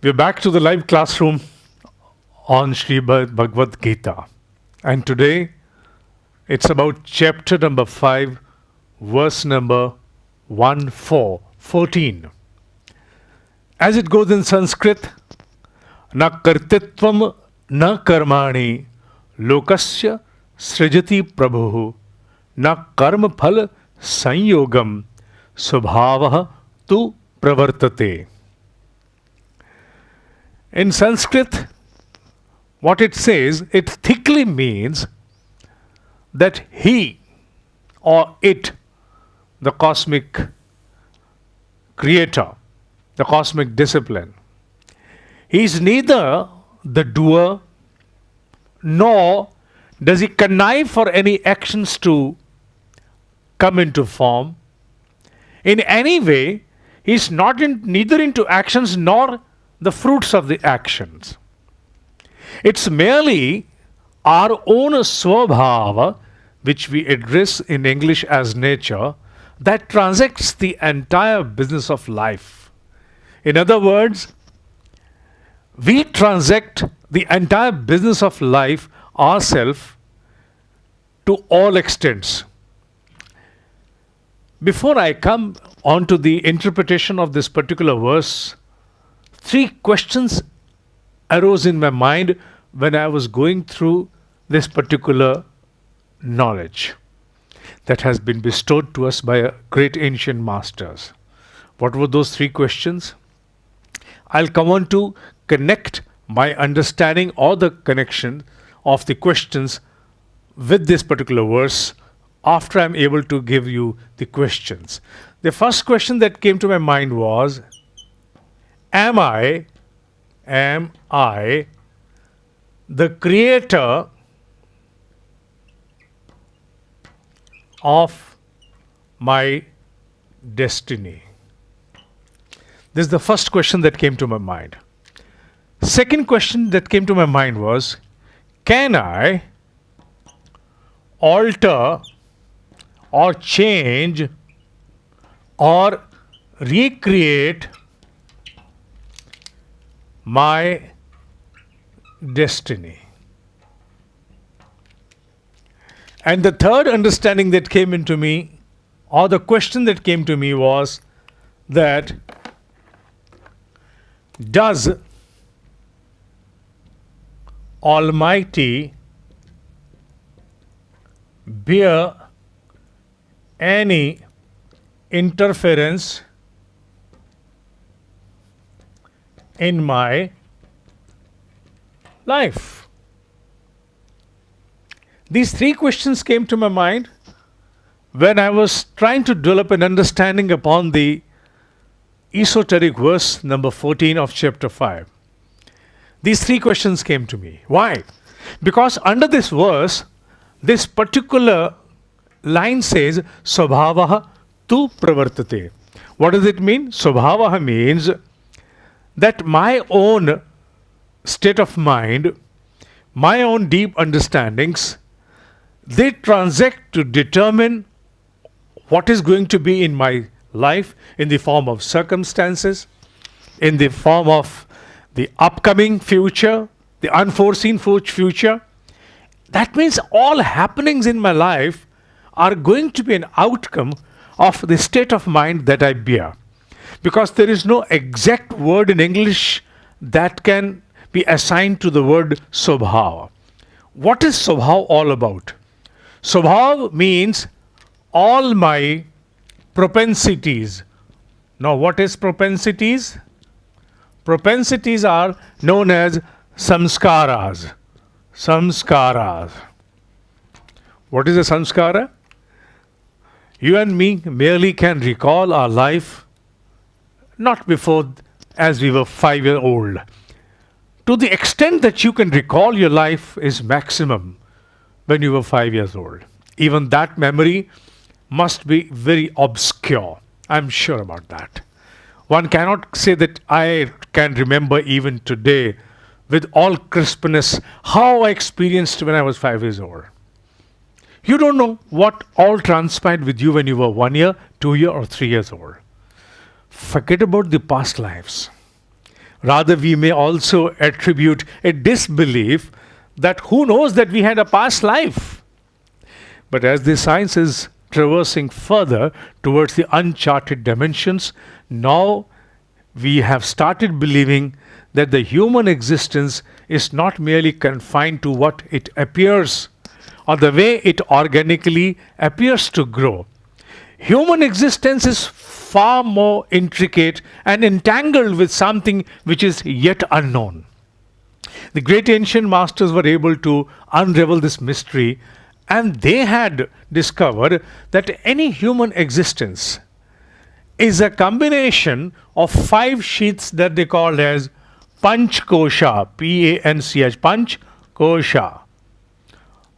We're back to the live classroom on Shrimed Bhagavad Gita. And today it's about chapter number 5, verse number 14. As it goes in Sanskrit, na kartitvam na karmani lokasya srijati prabhu na karma phal sanyogam subhavah tu pravartate. In Sanskrit, what it says, it thickly means that he or it, the cosmic creator, the cosmic discipline, he is neither the doer nor does he connive for any actions to come into form. In any way, he is neither into actions nor the fruits of the actions. It's merely our own swabhava, which we address in English as nature, that transacts the entire business of life. In other words, we transact the entire business of life ourselves to all extents. Before I come on to the interpretation of this particular verse, 3 questions arose in my mind when I was going through this particular knowledge that has been bestowed to us by great ancient masters. What were those 3 questions? I'll come on to connect my understanding or the connection of the questions with this particular verse after I'm able to give you the questions. The first question that came to my mind was, Am I the creator of my destiny? This is the first question that came to my mind. Second question that came to my mind was, can I alter or change or recreate my destiny? And the third understanding that came into me, or the question that came to me, was that does Almighty bear any interference in my life? These 3 questions came to my mind when I was trying to develop an understanding upon the esoteric verse number 14 of chapter 5. These 3 questions came to me. Why? Because under this verse, this particular line says, Swabhavaha tu pravartate. What does it mean? Swabhavaha means that my own state of mind, my own deep understandings, they transact to determine what is going to be in my life in the form of circumstances, in the form of the upcoming future, the unforeseen future. That means all happenings in my life are going to be an outcome of the state of mind that I bear. Because there is no exact word in English that can be assigned to the word Swabhava. What is Swabhava all about? Swabhava means all my propensities. Now, what is propensities? Propensities are known as samskaras. Samskaras. What is a samskara? You and me merely can recall our life not before as we were 5 years old. To the extent that you can recall your life is maximum when you were 5 years old. Even that memory must be very obscure. I'm sure about that. One cannot say that I can remember even today with all crispness how I experienced when I was 5 years old. You don't know what all transpired with you when you were 1 year, 2 year, or 3 years old. Forget about the past lives. Rather, we may also attribute a disbelief that who knows that we had a past life. But as the science is traversing further towards the uncharted dimensions, now we have started believing that the human existence is not merely confined to what it appears or the way it organically appears to grow. Human existence is far more intricate and entangled with something which is yet unknown. The great ancient masters were able to unravel this mystery, and they had discovered that any human existence is a combination of 5 sheaths that they called as Panch Kosha, P-A-N-C-H, Panch Kosha.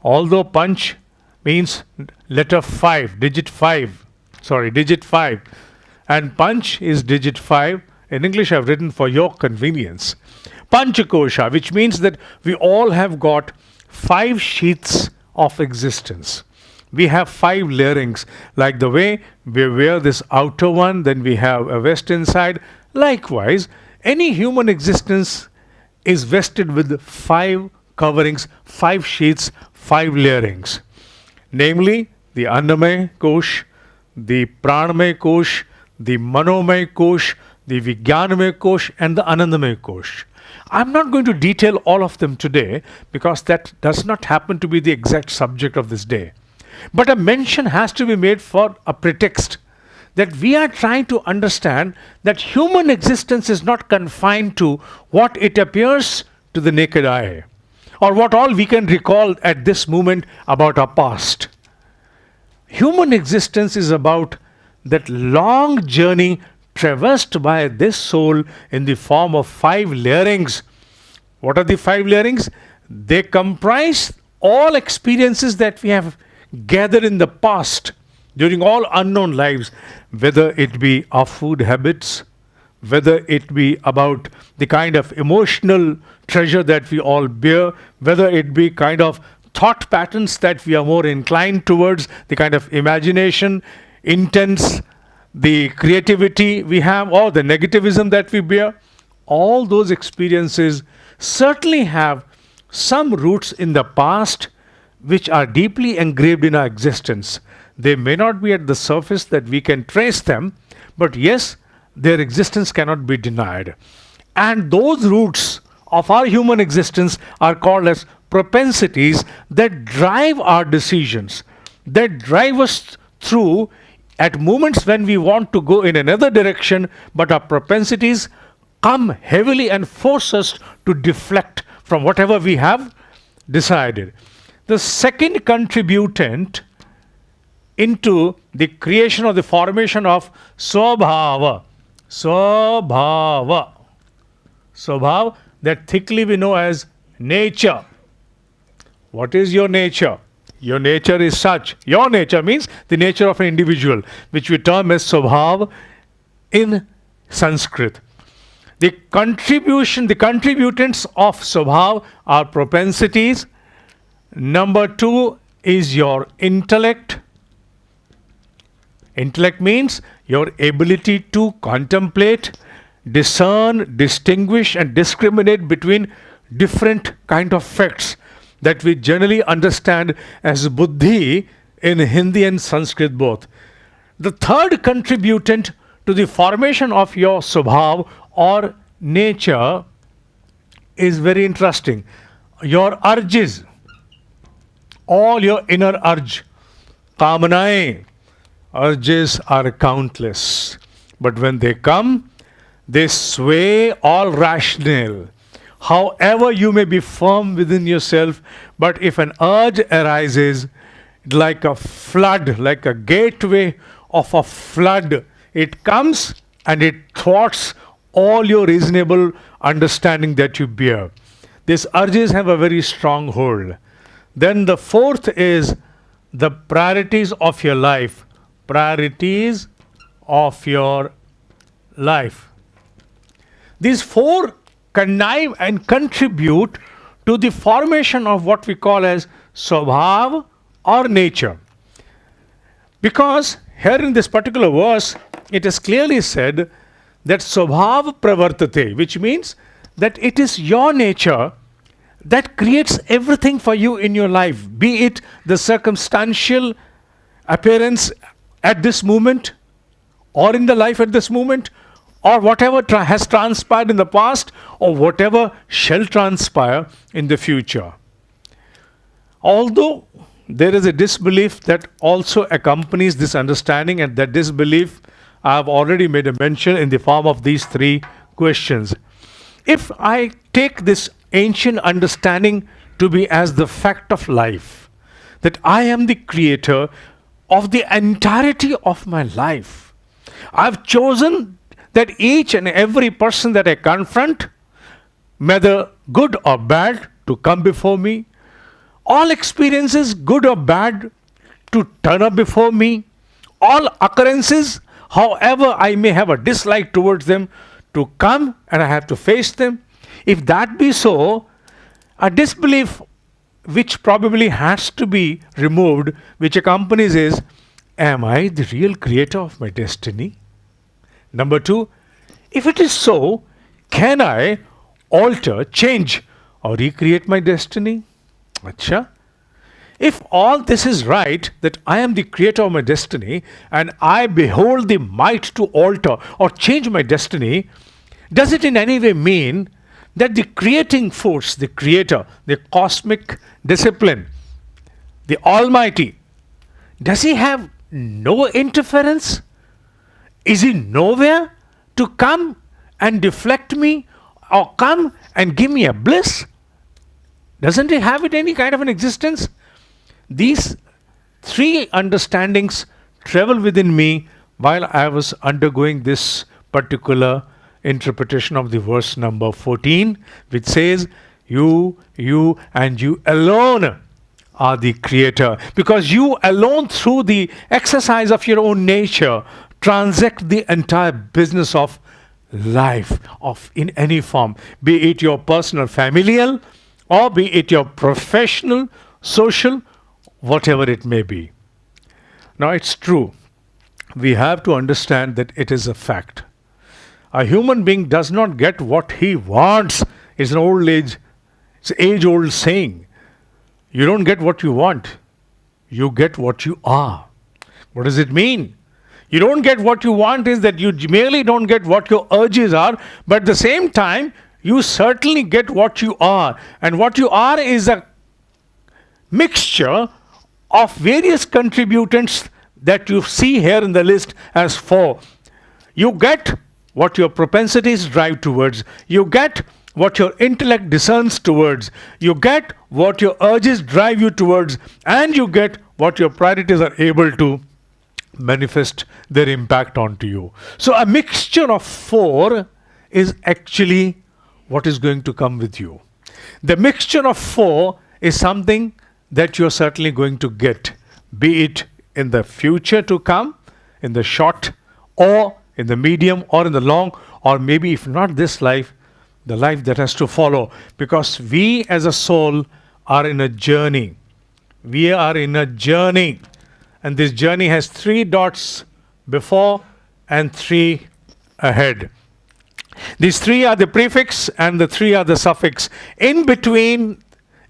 Although Panch means letter 5, digit 5, and Panch is digit 5. In English, I've written for your convenience. Panchakosha, which means that we all have got 5 sheaths of existence. We have 5 layerings, like the way we wear this outer one, then we have a vest inside. Likewise, any human existence is vested with 5 coverings, 5 sheaths, 5 layerings. Namely, the Annamay Kosh, the Pranamay Kosh, the Manomay Kosh, the Vijnanamay Kosh, and the Anandamay Kosh. I'm not going to detail all of them today because that does not happen to be the exact subject of this day. But a mention has to be made for a pretext that we are trying to understand that human existence is not confined to what it appears to the naked eye or what all we can recall at this moment about our past. Human existence is about that long journey traversed by this soul in the form of 5 layerings. What are the 5 layerings? They comprise all experiences that we have gathered in the past during all unknown lives, whether it be our food habits, whether it be about the kind of emotional treasure that we all bear, whether it be kind of thought patterns that we are more inclined towards, the kind of imagination, intents, the creativity we have, or the negativism that we bear. All those experiences certainly have some roots in the past which are deeply engraved in our existence. They may not be at the surface that we can trace them, but yes, their existence cannot be denied. And those roots of our human existence are called as propensities that drive our decisions, that drive us through at moments when we want to go in another direction, but our propensities come heavily and force us to deflect from whatever we have decided. The second contributant into the creation or the formation of Swabhava, that thickly we know as nature. What is your nature? Your nature is such. Your nature means the nature of an individual, which we term as Swabhav in Sanskrit. The contributants of Swabhav are propensities. Number 2 is your intellect. Intellect means your ability to contemplate, discern, distinguish, and discriminate between different kind of facts that we generally understand as buddhi in Hindi and Sanskrit both. The third contributant to the formation of your swabhav or nature is very interesting. Your urges, all your inner urge, kamanaye, urges are countless. But when they come, they sway all rational. However, you may be firm within yourself, but if an urge arises, like a flood, like a gateway of a flood, it comes and it thwarts all your reasonable understanding that you bear. These urges have a very strong hold. Then the fourth is the priorities of your life. Priorities of your life. These 4 connive and contribute to the formation of what we call as swabhav or nature. Because here in this particular verse, it is clearly said that swabhav pravartate, which means that it is your nature that creates everything for you in your life, be it the circumstantial appearance at this moment, or in the life at this moment, or whatever has transpired in the past, or whatever shall transpire in the future. Although there is a disbelief that also accompanies this understanding, and that disbelief I have already made a mention in the form of these three questions. If I take this ancient understanding to be as the fact of life, that I am the creator of the entirety of my life, I've chosen that each and every person that I confront, whether good or bad, to come before me, all experiences, good or bad, to turn up before me, all occurrences, however I may have a dislike towards them, to come and I have to face them. If that be so, a disbelief which probably has to be removed, which accompanies is, am I the real creator of my destiny? Number two, if it is so, can I alter, change, or recreate my destiny? Acha. If all this is right, that I am the creator of my destiny and I behold the might to alter or change my destiny, does it in any way mean that the creating force, the creator, the cosmic discipline, the Almighty, does he have no interference? Is he nowhere to come and deflect me or come and give me a bliss? Doesn't he have it any kind of an existence? These three understandings travel within me while I was undergoing this particular interpretation of the verse number 14, which says, you and you alone are the creator, because you alone, through the exercise of your own nature, transact the entire business of life, of in any form, be it your personal, familial, or be it your professional, social, whatever it may be. Now it's true, we have to understand that it is a fact. A human being does not get what he wants. It's an age-old saying. You don't get what you want, you get what you are. What does it mean? You don't get what you want is that you merely don't get what your urges are, but at the same time, you certainly get what you are. And what you are is a mixture of various contributants that you see here in the list as 4. You get what your propensities drive towards. You get what your intellect discerns towards. You get what your urges drive you towards. And you get what your priorities are able to manifest their impact onto you. So a mixture of 4 is actually what is going to come with you. The mixture of 4 is something that you're certainly going to get, be it in the future to come, in the short, or in the medium, or in the long, or maybe if not this life, the life that has to follow. Because we as a soul are in a journey. We are in a journey. And this journey has 3 dots before and 3 ahead. These 3 are the prefix and the 3 are the suffix. In between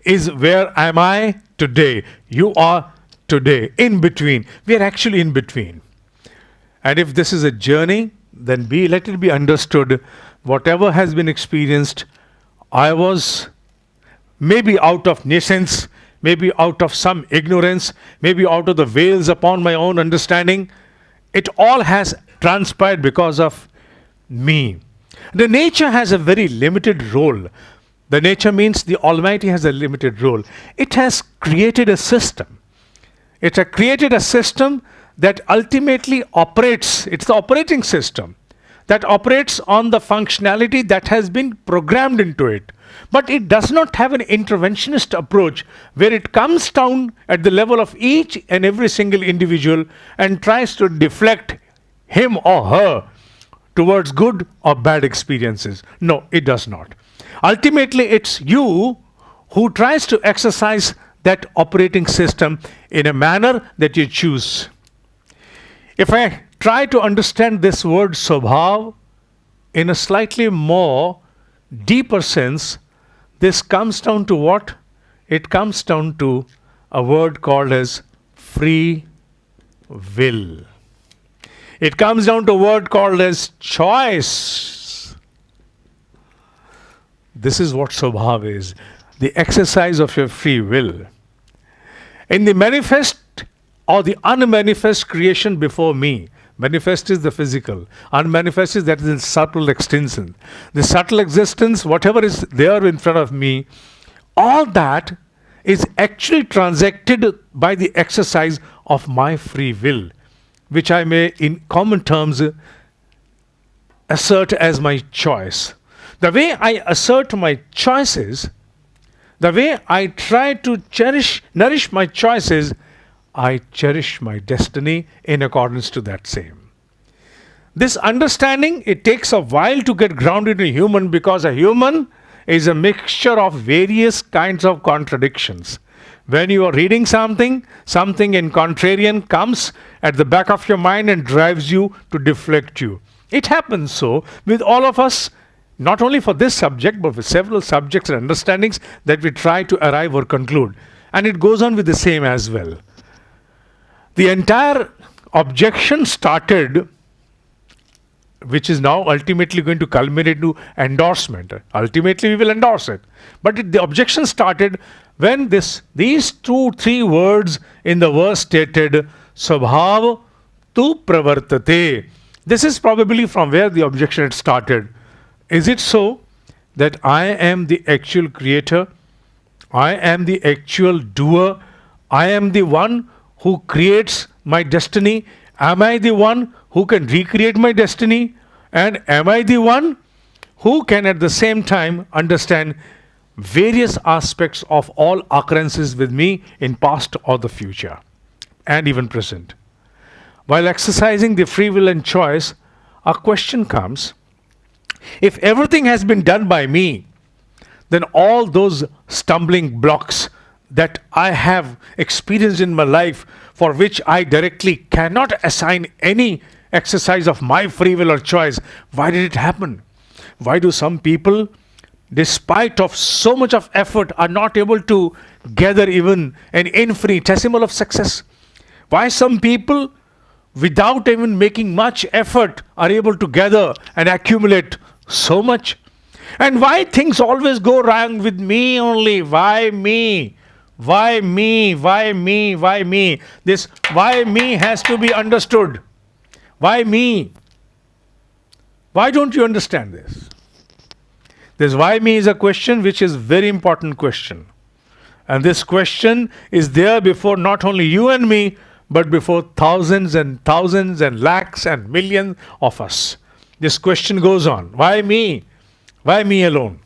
is where am I today. You are today. In between. We are actually in between. And if this is a journey, then let it be understood, whatever has been experienced, I was maybe out of nescience, maybe out of some ignorance, maybe out of the veils upon my own understanding. It all has transpired because of me. The nature has a very limited role. The nature means the Almighty has a limited role. It has created a system. It has created a system that ultimately operates. It's the operating system that operates on the functionality that has been programmed into it. But it does not have an interventionist approach where it comes down at the level of each and every single individual and tries to deflect him or her towards good or bad experiences. No, it does not. Ultimately, it's you who tries to exercise that operating system in a manner that you choose. If I try to understand this word swabhav, in a slightly more deeper sense, this comes down to what? It comes down to a word called as free will. It comes down to a word called as choice. This is what Swabhav is, the exercise of your free will. In the manifest or the unmanifest creation before me, manifest is the physical, unmanifest is that is in subtle extension. The subtle existence, whatever is there in front of me, all that is actually transacted by the exercise of my free will, which I may in common terms assert as my choice. The way I assert my choices, the way I try to nourish my choices, I cherish my destiny in accordance to that same. This understanding, it takes a while to get grounded in a human, because a human is a mixture of various kinds of contradictions. When you are reading something in contrarian comes at the back of your mind and drives you to deflect you. It happens so with all of us, not only for this subject, but with several subjects and understandings that we try to arrive or conclude. And it goes on with the same as well. The entire objection started, which is now ultimately going to culminate to endorsement. Ultimately, we will endorse it. But the objection started when these 2-3 words in the verse stated, Swabhav tu pravartate. This is probably from where the objection had started. Is it so that I am the actual creator? I am the actual doer? I am the one who creates my destiny? Am I the one who can recreate my destiny? And am I the one who can at the same time understand various aspects of all occurrences with me in past or the future and even present? While exercising the free will and choice, a question comes: if everything has been done by me, then all those stumbling blocks that I have experienced in my life, for which I directly cannot assign any exercise of my free will or choice, why did it happen? Why do some people, despite of so much of effort, are not able to gather even an infinitesimal of success? Why some people, without even making much effort, are able to gather and accumulate so much? And why things always go wrong with me only? Why me? Why me? Why me? Why me? This why me has to be understood. Why me? Why don't you understand this? This why me is a question which is very important question. And this question is there before not only you and me, but before thousands and lakhs and millions of us. This question goes on. Why me? Why me alone?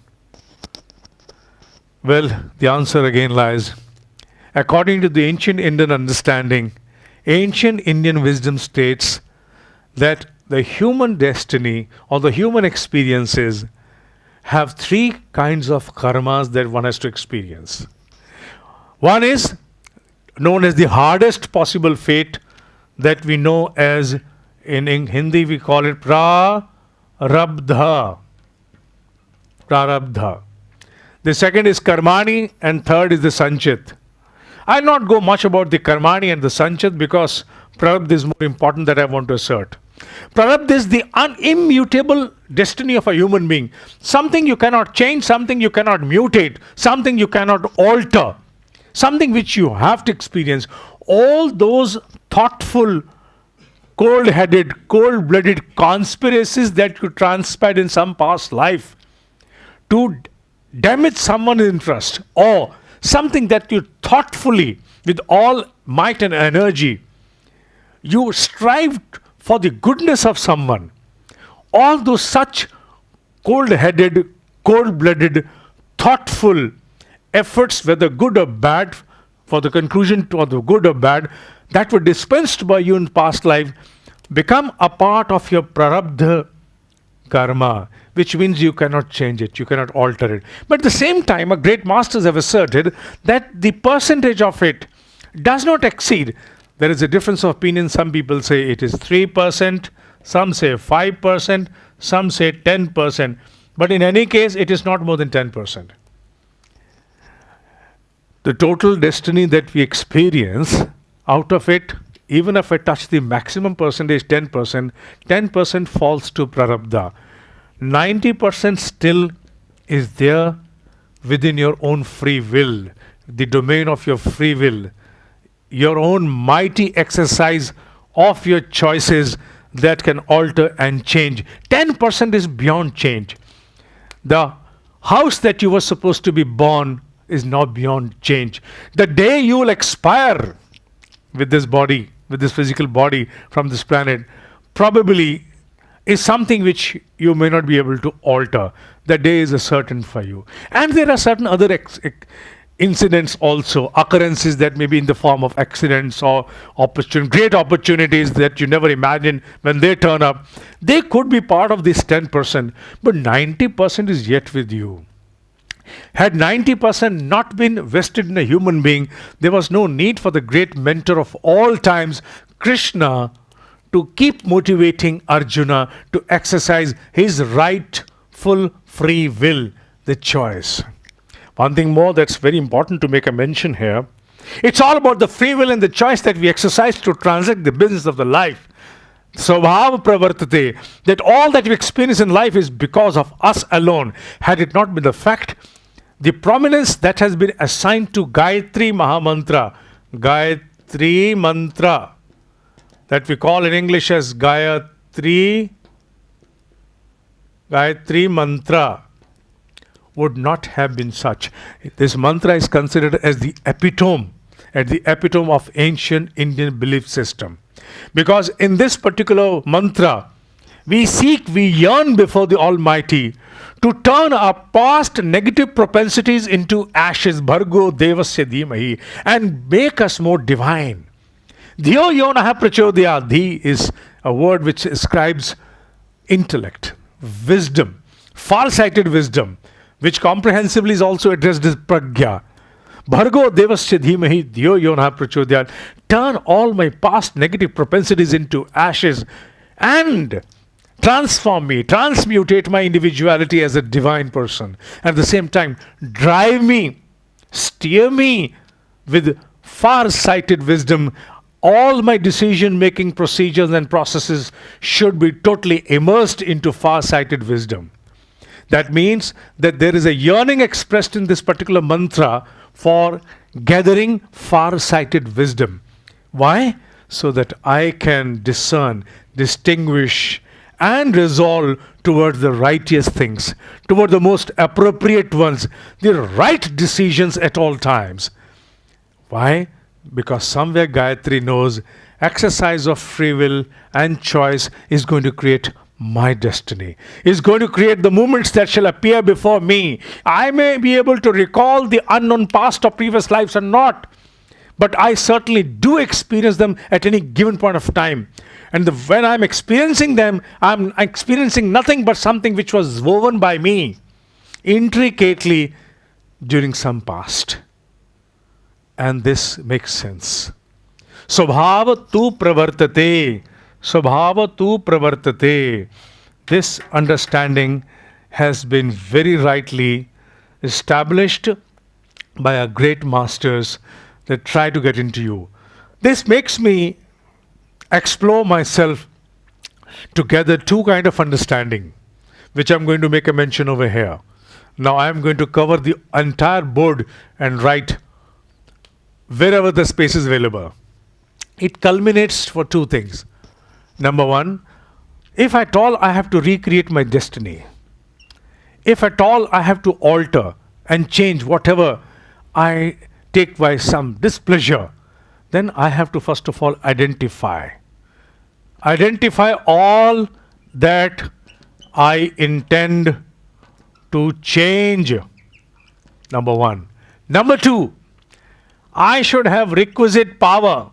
Well, the answer again lies, according to the ancient Indian understanding, ancient Indian wisdom states that the human destiny or the human experiences have 3 kinds of karmas that one has to experience. One is known as the hardest possible fate that we know as, in Hindi we call it prarabdha. Prarabdha. The second is karmani, and third is the sanchit. I'll not go much about the karmani and the sanchit because prarabdha is more important that I want to assert. Prarabdha is the immutable destiny of a human being. Something you cannot change, something you cannot mutate, something you cannot alter, something which you have to experience. All those thoughtful, cold-headed, cold-blooded conspiracies that you transpired in some past life to damage someone's interest, or something that you thoughtfully, with all might and energy, you strived for the goodness of someone. All those such cold-headed, cold-blooded, thoughtful efforts, whether good or bad, for the conclusion to the good or bad, that were dispensed by you in past life, become a part of your prarabdha karma, which means you cannot change it, you cannot alter it. But at the same time, our great masters have asserted that the percentage of it does not exceed. There is a difference of opinion. Some people say it is 3%, some say 5%, some say 10%, but in any case, it is not more than 10%. The total destiny that we experience, out of it, even if I touch the maximum percentage 10%, 10% falls to prarabdha. 90% still is there within your own free will, the domain of your free will, your own mighty exercise of your choices that can alter and change. 10% is beyond change. The house that you were supposed to be born is now beyond change. The day you will expire with this body, with this physical body from this planet, probably is something which you may not be able to alter. The day is a certain for you. And there are certain other incidents also, occurrences that may be in the form of accidents or great opportunities that you never imagined when they turn up. They could be part of this 10%, but 90% is yet with you. Had 90% not been vested in a human being, there was no need for the great mentor of all times, Krishna, to keep motivating Arjuna to exercise his rightful free will, the choice. One thing more that's very important to make a mention here, it's all about the free will and the choice that we exercise to transact the business of the life. Svabhava pravartate, that all that we experience in life is because of us alone. Had it not been the fact, the prominence that has been assigned to Gayatri Mahamantra, Gayatri Mantra, that we call in English as Gayatri Mantra, would not have been such. This mantra is considered as the epitome of ancient Indian belief system. Because in this particular mantra, we yearn before the Almighty to turn our past negative propensities into ashes, Bhargo Devasya Dhimahi, and make us more divine. Dhiyo yonaha prachodya. Dhi is a word which ascribes intellect, wisdom, far-sighted wisdom, which comprehensively is also addressed as pragya. Bhargo devasya dhimahi dhiyo yonaha prachodya. Turn all my past negative propensities into ashes and transform me, transmutate my individuality as a divine person. At the same time, drive me, steer me with far-sighted wisdom. All my decision-making procedures and processes should be totally immersed into far-sighted wisdom. That means that there is a yearning expressed in this particular mantra for gathering far-sighted wisdom. Why? So that I can discern, distinguish, and resolve toward the righteous things, toward the most appropriate ones, the right decisions at all times. Why? Because somewhere Gayatri knows exercise of free will and choice is going to create my destiny, is going to create the moments that shall appear before me. I may be able to recall the unknown past or previous lives or not, but I certainly do experience them at any given point of time. And when I'm experiencing them, I'm experiencing nothing but something which was woven by me intricately during some past. And this makes sense. Svabhava tu pravartate. Svabhava tu pravartate. This understanding has been very rightly established by our great masters that try to get into you. This makes me explore myself to gather two kinds of understanding, which I'm going to make a mention over here. Now I'm going to cover the entire board and write wherever the space is available. It culminates for two things. Number one, if at all I have to recreate my destiny, if at all I have to alter and change whatever I take by some displeasure, then I have to first of all identify all that I intend to change. Number one. Number two, I should have requisite power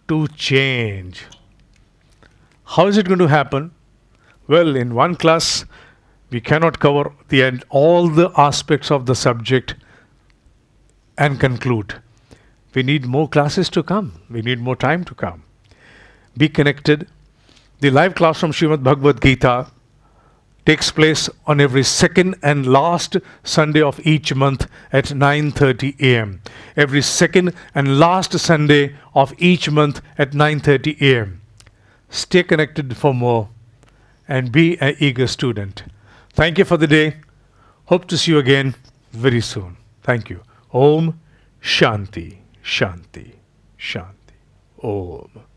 to change. How is it going to happen? Well, in one class, we cannot cover all the aspects of the subject and conclude. We need more classes to come. We need more time to come. Be connected. The live class from Shrimed Bhagavad Gita takes place on every second and last Sunday of each month at 9:30 a.m. Every second and last Sunday of each month at 9:30 a.m. Stay connected for more and be an eager student. Thank you for the day. Hope to see you again very soon. Thank you. Om Shanti, Shanti, Shanti. Om.